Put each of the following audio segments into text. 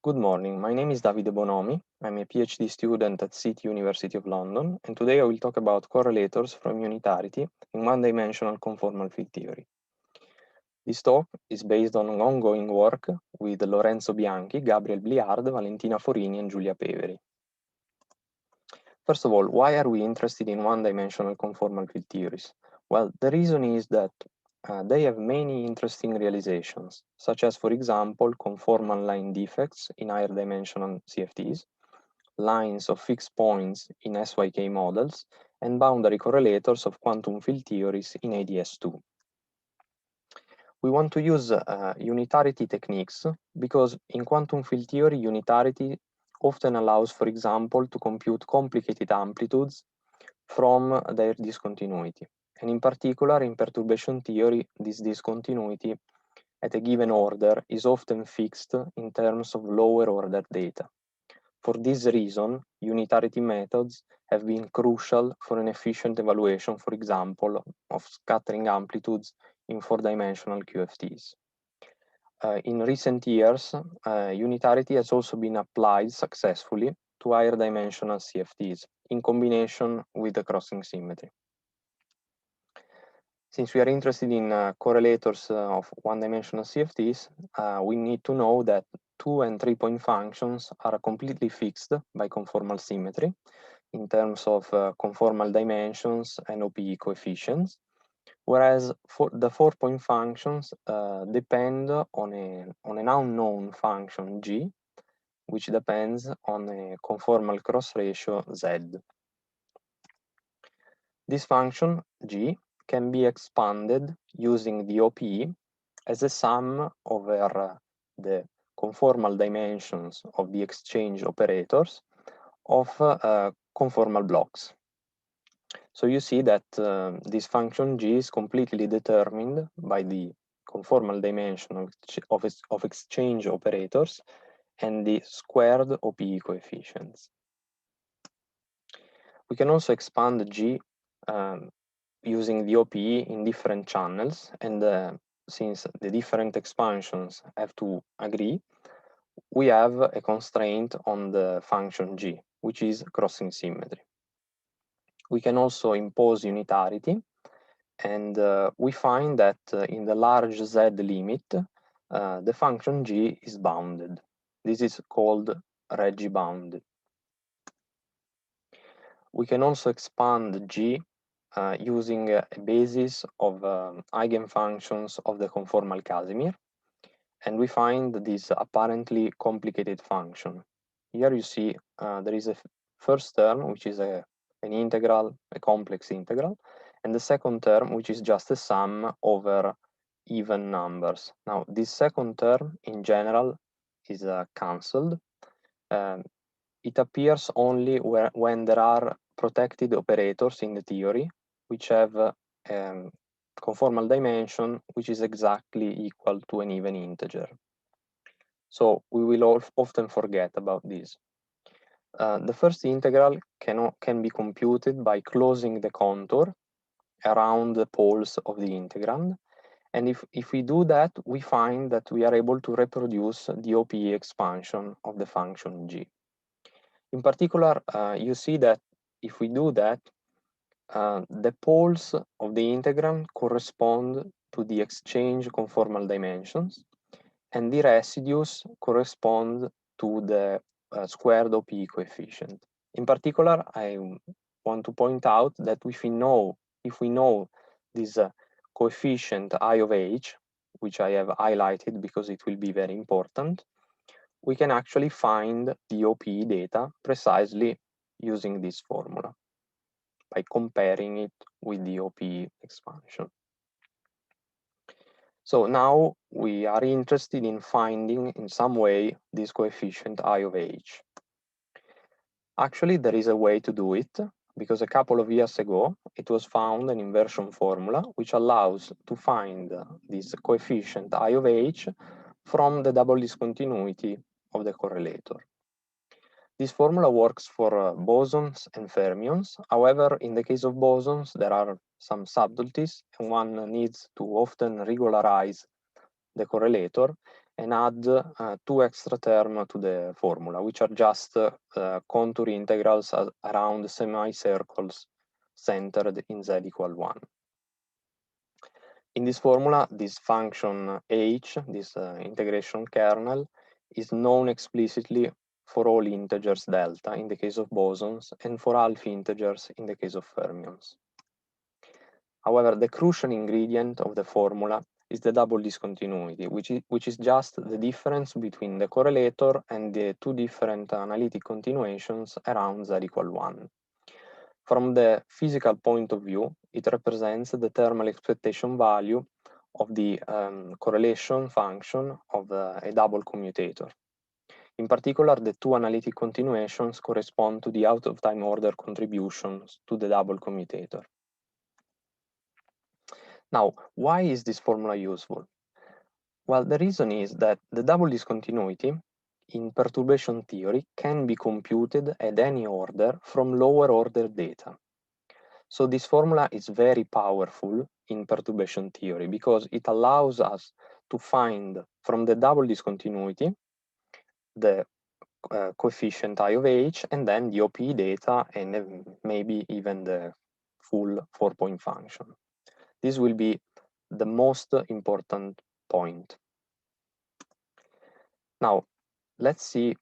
Good morning, my name is Davide Bonomi. I'm a PhD student at City University of London, and today I will talk about correlators from unitarity in one-dimensional conformal field theory. This talk is based on ongoing work with Lorenzo Bianchi, Gabriel Bliard, Valentina Forini, and Giulia Peveri. First of all, why are we interested in one-dimensional conformal field theories? Well, the reason is that they have many interesting realizations, such as, for example, conformal line defects in higher dimensional CFTs, lines of fixed points in SYK models, and boundary correlators of quantum field theories in ADS2. We want to use unitarity techniques because in quantum field theory, unitarity often allows, for example, to compute complicated amplitudes from their discontinuity. And in particular, in perturbation theory, this discontinuity at a given order is often fixed in terms of lower order data. For this reason, unitarity methods have been crucial for an efficient evaluation, for example, of scattering amplitudes in four-dimensional QFTs. In recent years, unitarity has also been applied successfully to higher dimensional CFTs in combination with the crossing symmetry. Since we are interested in correlators of one-dimensional CFTs, we need to know that 2 and 3 point functions are completely fixed by conformal symmetry in terms of conformal dimensions and OPE coefficients, whereas for the 4 point functions depend on an unknown function g, which depends on a conformal cross ratio z. This function g can be expanded using the OPE as a sum over the conformal dimensions of the exchange operators of conformal blocks. So you see that this function g is completely determined by the conformal dimension of exchange operators and the squared OPE coefficients. We can also expand g using the OPE in different channels, and since the different expansions have to agree, we have a constraint on the function g, which is crossing symmetry. We can also impose unitarity, and we find that in the large z limit, the function g is bounded. This is called Reggie-bounded. We can also expand g using a basis of eigenfunctions of the conformal Casimir, and we find this apparently complicated function. Here you see there is a first term, which is an integral, a complex integral, and the second term, which is just a sum over even numbers. Now, this second term, in general, is cancelled. It appears only when there are protected operators in the theory, which have conformal dimension which is exactly equal to an even integer. So we will often forget about this. The first integral can be computed by closing the contour around the poles of the integrand. And if we do that, we find that we are able to reproduce the OPE expansion of the function g. In particular, you see that if we do that, the poles of the integrand correspond to the exchange conformal dimensions, and the residues correspond to the squared OPE coefficient. In particular, I want to point out that if we know this coefficient I of h, which I have highlighted because it will be very important, we can actually find the OPE data precisely using this formula by comparing it with the OPE expansion. So now we are interested in finding in some way this coefficient I of h. Actually, there is a way to do it, because a couple of years ago, it was found an inversion formula which allows to find this coefficient I of h from the double discontinuity of the correlator. This formula works for bosons and fermions. However, in the case of bosons, there are some subtleties, and one needs to often regularize the correlator. and add 2 extra terms to the formula, which are just contour integrals around semicircles centered in z equal 1. In this formula, this function h, this integration kernel, is known explicitly for all integers delta in the case of bosons and for half integers in the case of fermions. However, the crucial ingredient of the formula is the double discontinuity, which is just the difference between the correlator and the two different analytic continuations around z equal 1. From the physical point of view, it represents the thermal expectation value of the correlation function of a double commutator. In particular, the two analytic continuations correspond to the out-of-time order contributions to the double commutator. Now, why is this formula useful? Well, the reason is that the double discontinuity in perturbation theory can be computed at any order from lower order data. So this formula is very powerful in perturbation theory because it allows us to find from the double discontinuity the coefficient I of h and then the OPE data and maybe even the full 4-point function. This will be the most important point. Now, let's see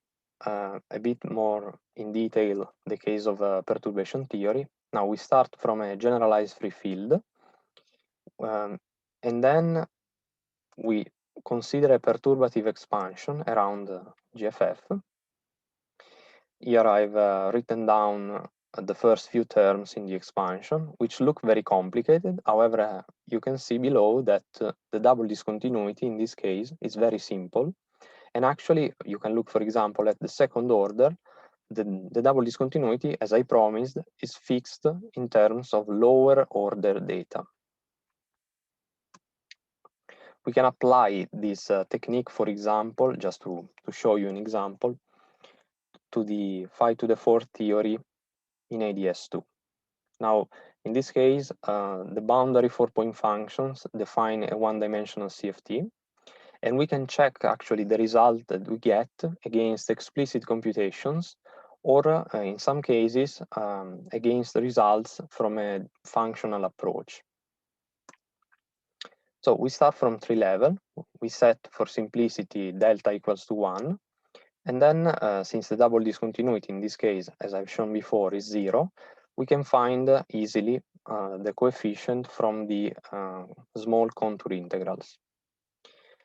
a bit more in detail the case of perturbation theory. Now we start from a generalized free field, and then we consider a perturbative expansion around GFF. Here I've written down the first few terms in the expansion, which look very complicated. However, you can see below that the double discontinuity in this case is very simple. And actually, you can look, for example, at the second order. The double discontinuity, as I promised, is fixed in terms of lower order data. We can apply this technique, for example, just to show you an example, to the phi to the 4th theory in ADS2. Now, in this case, the boundary 4-point functions define a one-dimensional CFT, and we can check actually the result that we get against explicit computations, or in some cases, against the results from a functional approach. So we start from tree level. We set for simplicity delta equals to 1. And then, since the double discontinuity in this case, as I've shown before, is 0, we can find easily the coefficient from the small contour integrals.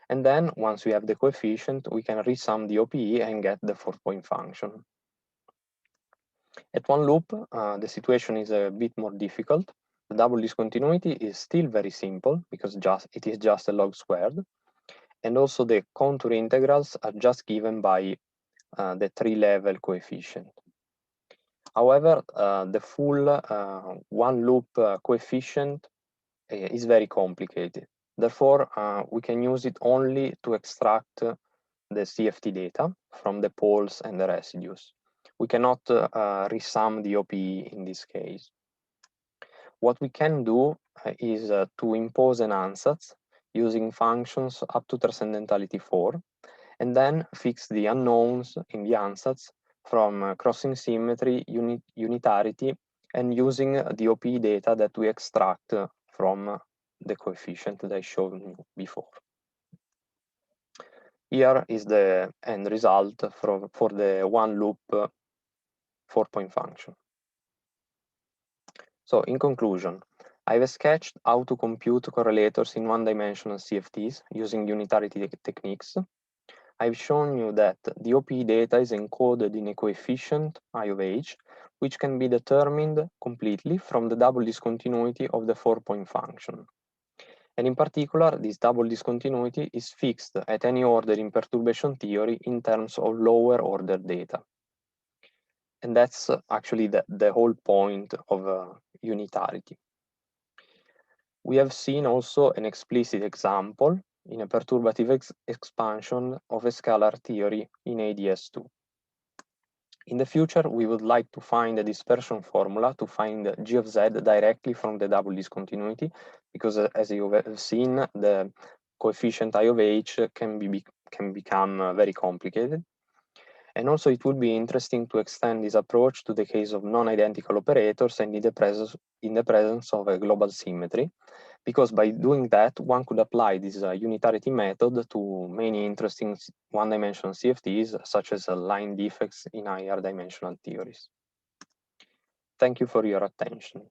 And then, once we have the coefficient, we can resum the OPE and get the 4-point function. At one loop, the situation is a bit more difficult. The double discontinuity is still very simple because it is just a log squared. And also the contour integrals are just given by the tree-level coefficient. However, the full one-loop coefficient is very complicated. Therefore, we can use it only to extract the CFT data from the poles and the residues. We cannot resum the OPE in this case. What we can do is to impose an ansatz using functions up to transcendentality 4, and then fix the unknowns in the ansatz from crossing symmetry, unitarity, and using the OPE data that we extract from the coefficient that I showed you before. Here is the end result for the one-loop 4-point function. So in conclusion, I've sketched how to compute correlators in one-dimensional CFTs using unitarity techniques. I've shown you that the OPE data is encoded in a coefficient I of h, which can be determined completely from the double discontinuity of the 4-point function. And in particular, this double discontinuity is fixed at any order in perturbation theory in terms of lower order data. And that's actually the whole point of unitarity. We have seen also an explicit example in a perturbative expansion of a scalar theory in ADS2. In the future, we would like to find a dispersion formula to find g of z directly from the double discontinuity, because as you have seen, the coefficient I of h can can become very complicated. And also it would be interesting to extend this approach to the case of non-identical operators and in the presence of a global symmetry, because by doing that, one could apply this unitarity method to many interesting one-dimensional CFTs, such as line defects in higher dimensional theories. Thank you for your attention.